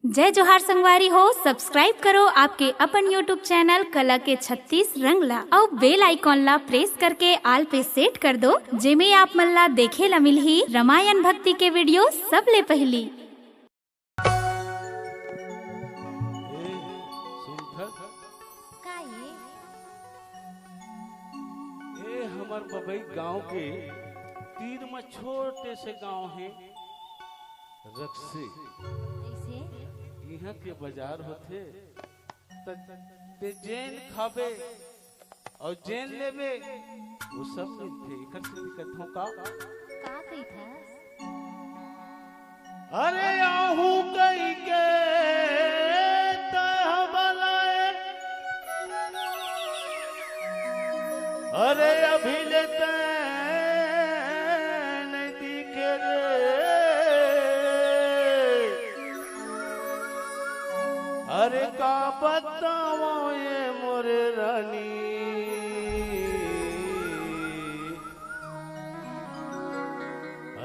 जय जोहार संगवारी हो। सब्सक्राइब करो आपके अपन यूट्यूब चैनल कला के 36 रंग ला और बेल आइकॉन ला प्रेस करके आल पे सेट कर दो, जेमे आप मन ला देखे ला मिलही रामायण भक्ति के वीडियो सबले पहली। हमार बबई गांव के तीर में छोटे से गांव है रक्से, यहाँ के बाजार होते ते जैन खाबे और जैन लेबे वो सब मिलते। इकर से दिक्कत हो का कही था? अरे आहू कई के तह बलाए, अरे अभी लेते नहीं दिखे रे, अरे का बताओ ये मोरे रानी,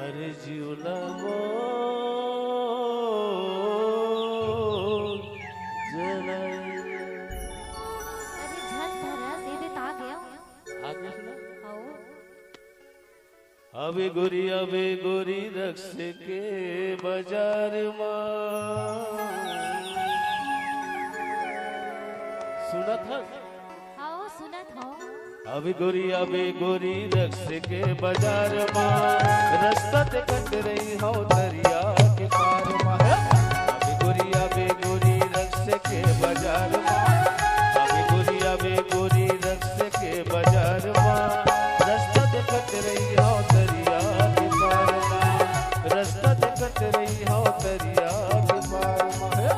अरे जीवला वो जलाए। अरे झट धरा सीधे ता गया आगे सुना आओ। अबे गोरी रक्स के बाजार में सुना था? आओ सुनत हो। अबे गोरी रक्स के बाजार में रास्ता ते कट रही हो दरिया के पार में। अबे गोरी रक्स के बाजार में, अबे गोरी रक्स के बाजार में रास्ता ते कट रही हो दरिया के पार में, रास्ता ते कट रही हो दरिया के पार में।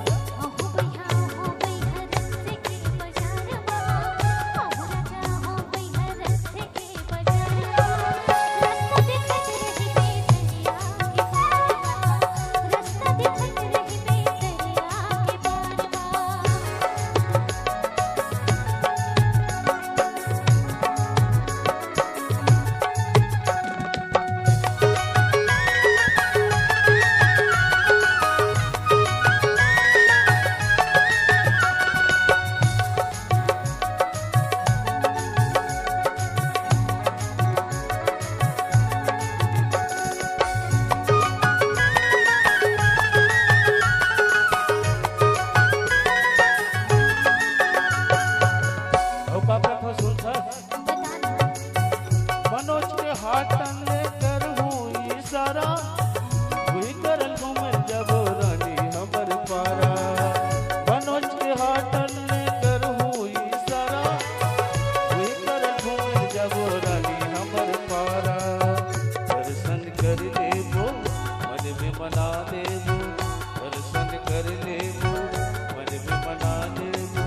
मनोज के हाटन ले कर हूँ इशारा, वही करल घूमे जब रानी हमर पारा। मनोज के हाटन ले कर हूँ इशारा, वही करल घूमे जब रानी हमर पारा। दर्शन कर लेबो मन में मना लेबो, दर्शन कर लेबो मन में मना लेबो,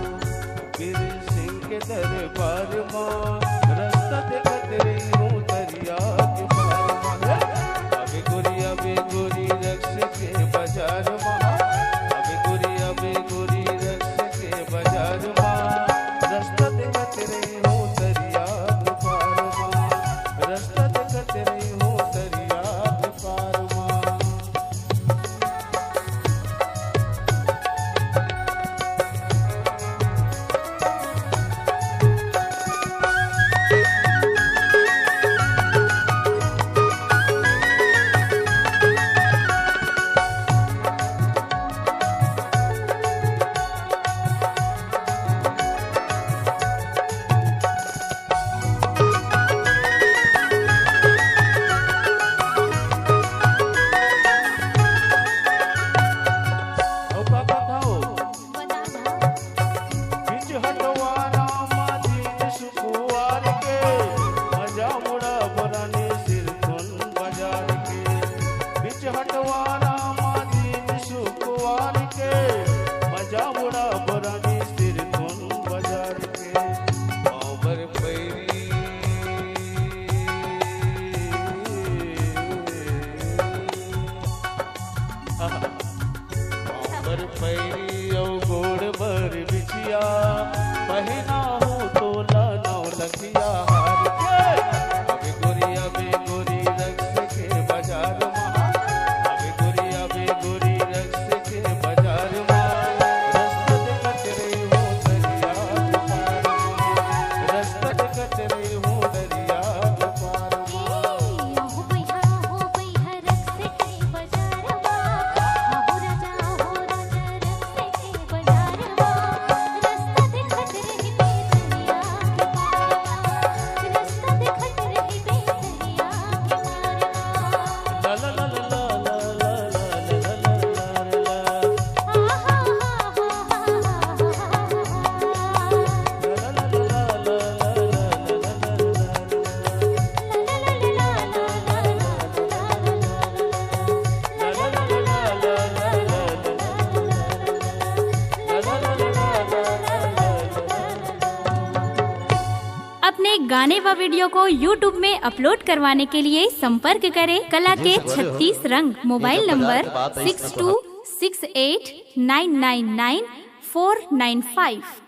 वीर सिंह के दरबार में रास्ता देखत रही हूँ दरिया के पार में। अबे गोरी रक्स के बाजार में, अबे गोरी रक्स के बाजार में रास्ता देखत रही हूँ दरिया के पार में, रास्ता देखत रही हूँ दरिया के पार में। पैरी औ गोड़ बर बिछिया पहिना हूँ तोला नौ लखिया हार के। अबे गोरी रक्स के बाजार में, अबे गोरी रक्स के बाजार गाने व वीडियो को YouTube में अपलोड करवाने के लिए संपर्क करें कला के 36 रंग। Mobile number 6268999495।